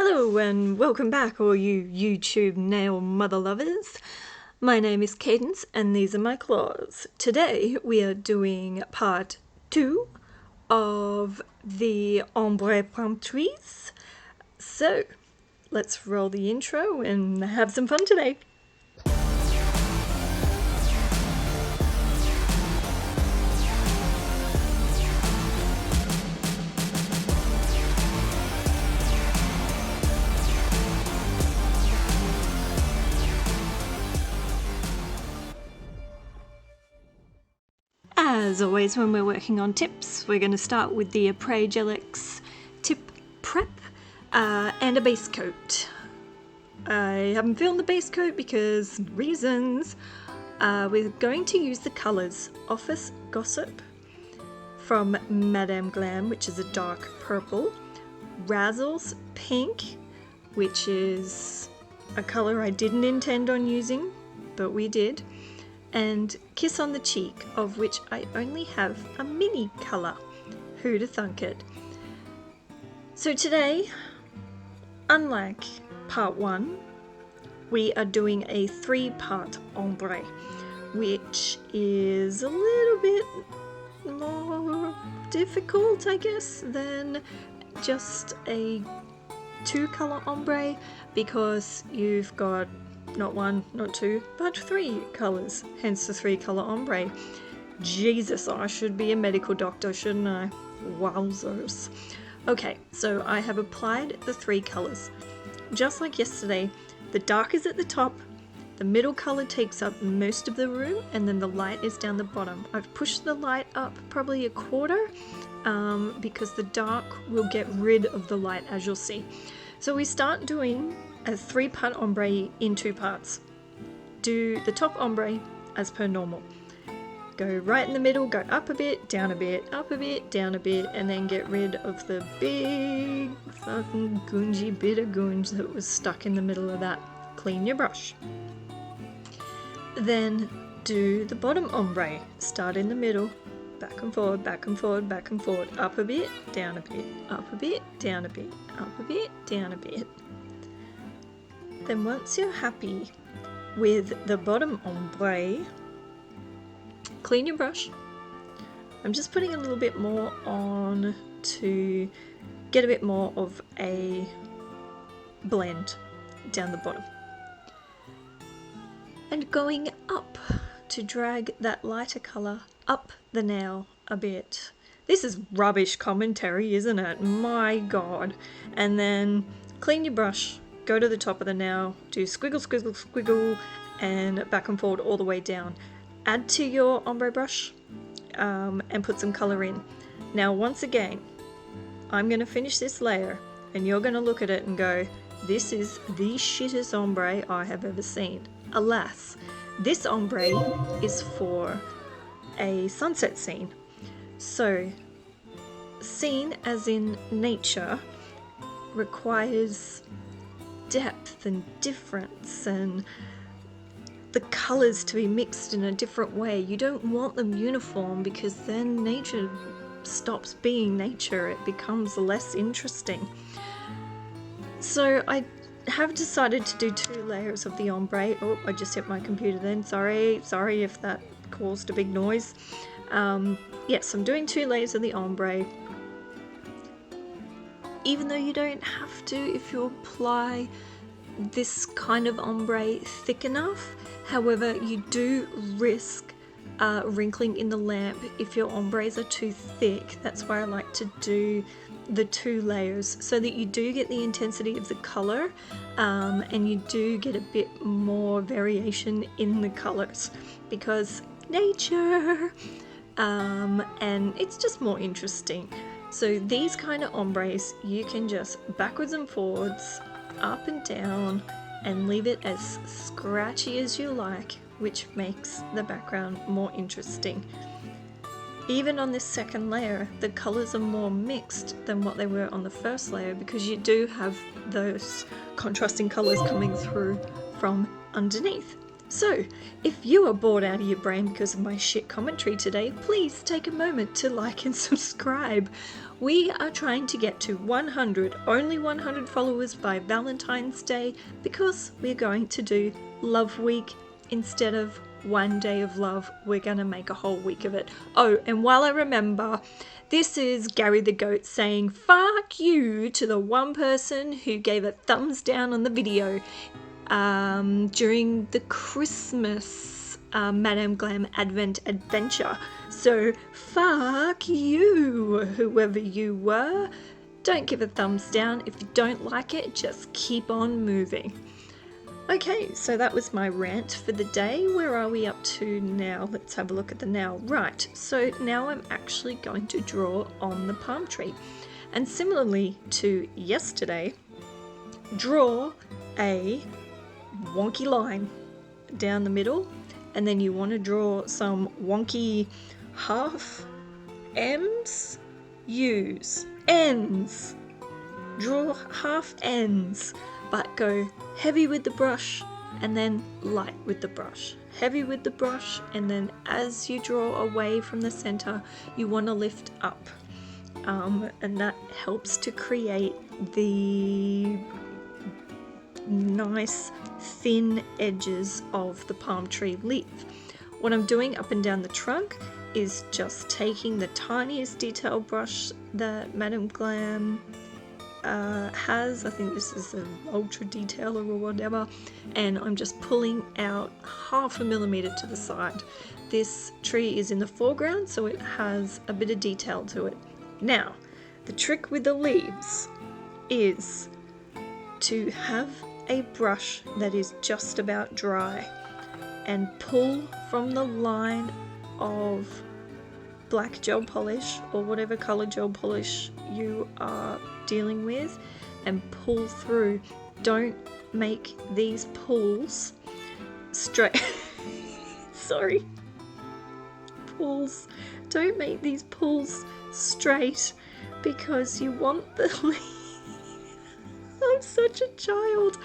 Hello and welcome back, all you YouTube nail mother lovers. My name is Cadence and these are my claws. Today we are doing part 2 of the Ombre palm trees. So let's roll the intro and have some fun today. As always, when we're working on tips, we're going to start with the Après Gelix tip prep and a base coat. I haven't filmed the base coat because reasons. We're going to use the colours Office Gossip from Madame Glam, which is a dark purple, Razzles Pink, which is a colour I didn't intend on using, but we did, and Kiss on the Cheek, of which I only have a mini colour. Who'da thunk it? So today, unlike part 1, we are doing a 3-part ombre, which is a little bit more difficult, I guess, than just a 2-colour ombre, because you've got not 1, not 2, but 3 colours, hence the 3-colour ombre. Jesus, I should be a medical doctor, shouldn't I? Wowzers. Okay, so I have applied the 3 colours. Just like yesterday, the dark is at the top, the middle colour takes up most of the room, and then the light is down the bottom. I've pushed the light up probably a quarter, because the dark will get rid of the light, as you'll see. So we start doing a 3-part ombre in 2 parts. Do the top ombre as per normal. Go right in the middle, go up a bit, down a bit, up a bit, down a bit, and then get rid of the big fucking gungy bit of gunge that was stuck in the middle of that. Clean your brush. Then do the bottom ombre. Start in the middle, back and forward, back and forward, back and forward, up a bit, down a bit, up a bit, down a bit, up a bit, down a bit. Then once you're happy with the bottom ombre, clean your brush. I'm just putting a little bit more on to get a bit more of a blend down the bottom. And going up to drag that lighter colour up the nail a bit. This is rubbish commentary, isn't it? My God. And then clean your brush. Go to the top of the nail, do squiggle, squiggle, squiggle, and back and forward all the way down. Add to your ombre brush and put some colour in. Now, once again, I'm going to finish this layer and you're going to look at it and go, this is the shittest ombre I have ever seen. Alas, this ombre is for a sunset scene. So, scene as in nature requires depth and difference and the colours to be mixed in a different way. You don't want them uniform because then nature stops being nature. It becomes less interesting. So I have decided to do 2 layers of the ombre. Oh, I just hit my computer then. Sorry if that caused a big noise. Yes, I'm doing 2 layers of the ombre. Even though you don't have to if you apply this kind of ombre thick enough. However, you do risk wrinkling in the lamp if your ombres are too thick. That's why I like to do the 2 layers so that you do get the intensity of the colour and you do get a bit more variation in the colours because nature and it's just more interesting. So these kind of ombres, you can just backwards and forwards, up and down, and leave it as scratchy as you like, which makes the background more interesting. Even on this second layer, the colours are more mixed than what they were on the first layer because you do have those contrasting colours coming through from underneath. So, if you are bored out of your brain because of my shit commentary today, please take a moment to like and subscribe. We are trying to get to 100, only 100 followers by Valentine's Day, because we're going to do Love Week instead of one day of love. We're going to make a whole week of it. Oh, and while I remember, this is Gary the Goat saying fuck you to the one person who gave a thumbs down on the video during the Christmas Madame Glam Advent Adventure. So fuck you, whoever you were. Don't give a thumbs down. If you don't like it, just keep on moving. Okay, so that was my rant for the day. Where are we up to now? Let's have a look at the now. Right, so now I'm actually going to draw on the palm tree. And similarly to yesterday, draw a wonky line down the middle, and then you want to draw some wonky half M's, U's, N's. Draw half N's, but go heavy with the brush and then light with the brush. Heavy with the brush, and then as you draw away from the center, you want to lift up. And that helps to create the nice thin edges of the palm tree leaf. What I'm doing up and down the trunk is just taking the tiniest detail brush that Madame Glam has. I think this is an ultra detailer or whatever, and I'm just pulling out 0.5 millimeter to the side. This tree is in the foreground, so it has a bit of detail to it. Now, the trick with the leaves is to have a brush that is just about dry and pull from the line of black gel polish or whatever color gel polish you are dealing with, and pull through. Don't make these pulls straight. Sorry. Pulls. Don't make these pulls straight, because you want the I'm such a child.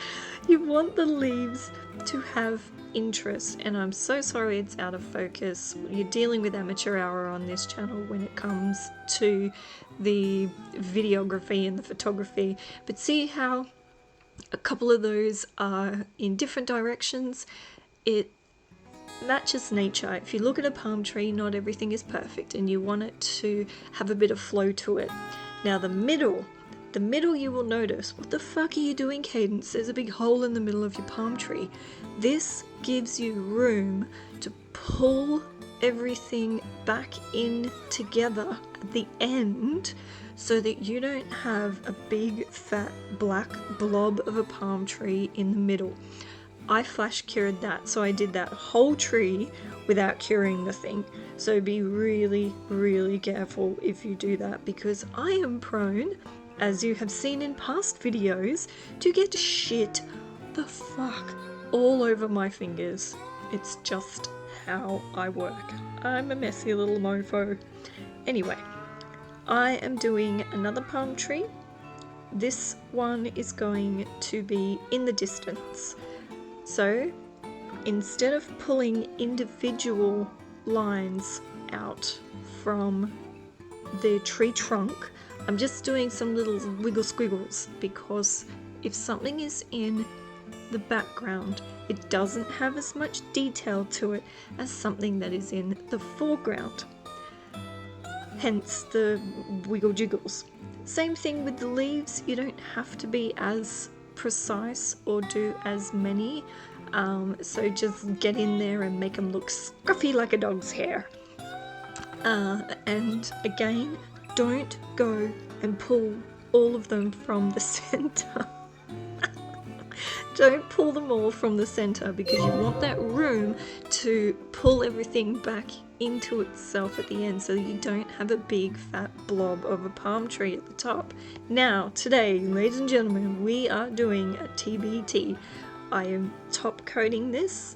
You want the leaves to have interest, and I'm so sorry it's out of focus. You're dealing with amateur hour on this channel when it comes to the videography and the photography, but see how a couple of those are in different directions. It matches nature. If you look at a palm tree, not everything is perfect, and you want it to have a bit of flow to it. Now the middle you will notice, what the fuck are you doing, Cadence? There's a big hole in the middle of your palm tree. This gives you room to pull everything back in together at the end, so that you don't have a big fat black blob of a palm tree in the middle. I flash cured that, so I did that whole tree without curing the thing. So be really, really careful if you do that, because I am prone, as you have seen in past videos, to get shit the fuck all over my fingers. It's just how I work. I'm a messy little mofo. Anyway, I am doing another palm tree. This one is going to be in the distance. So instead of pulling individual lines out from the tree trunk, I'm just doing some little wiggle squiggles, because if something is in the background, it doesn't have as much detail to it as something that is in the foreground. Hence the wiggle jiggles. Same thing with the leaves. You don't have to be as precise or do as many, so just get in there and make them look scruffy like a dog's hair. And again, don't go and pull all of them from the center. Don't pull them all from the center, because you want that room to pull everything back into itself at the end, so that you don't have a big fat blob of a palm tree at the top. Now, today, ladies and gentlemen, we are doing a TBT. I am top coating this,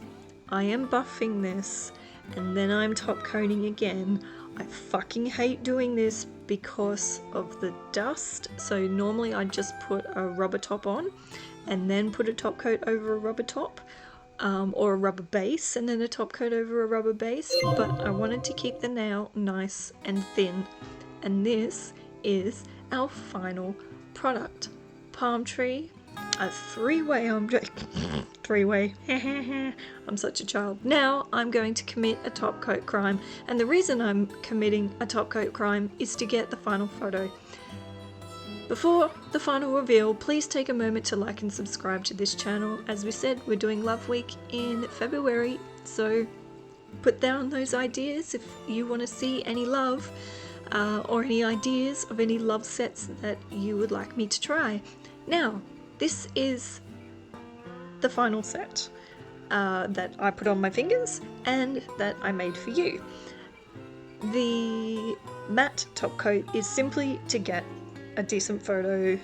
I am buffing this, and then I'm top coating again. I fucking hate doing this because of the dust. So normally I just put a rubber top on and then put a top coat over a rubber top, or a rubber base and then a top coat over a rubber base, but I wanted to keep the nail nice and thin, and this is our final product. Palm tree, a three-way ombre. Three-way. I'm such a child. Now I'm going to commit a top coat crime, and the reason I'm committing a top coat crime is to get the final photo. Before the final reveal, please take a moment to like and subscribe to this channel. As we said, we're doing Love Week in February, so put down those ideas if you want to see any love or any ideas of any love sets that you would like me to try. Now, this is the final set that I put on my fingers and that I made for you. The matte top coat is simply to get a decent photo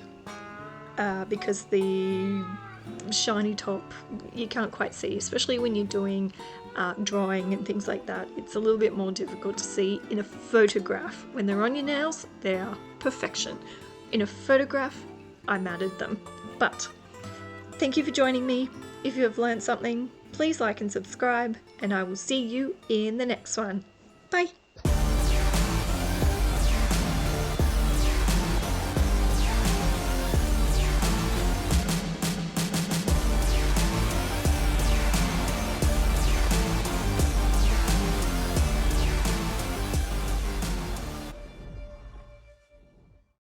because the shiny top you can't quite see, especially when you're doing drawing and things like that. It's a little bit more difficult to see in a photograph. When they're on your nails, they are perfection. In a photograph, I matted them. But thank you for joining me. If you have learned something, please like and subscribe, and I will see you in the next one. Bye!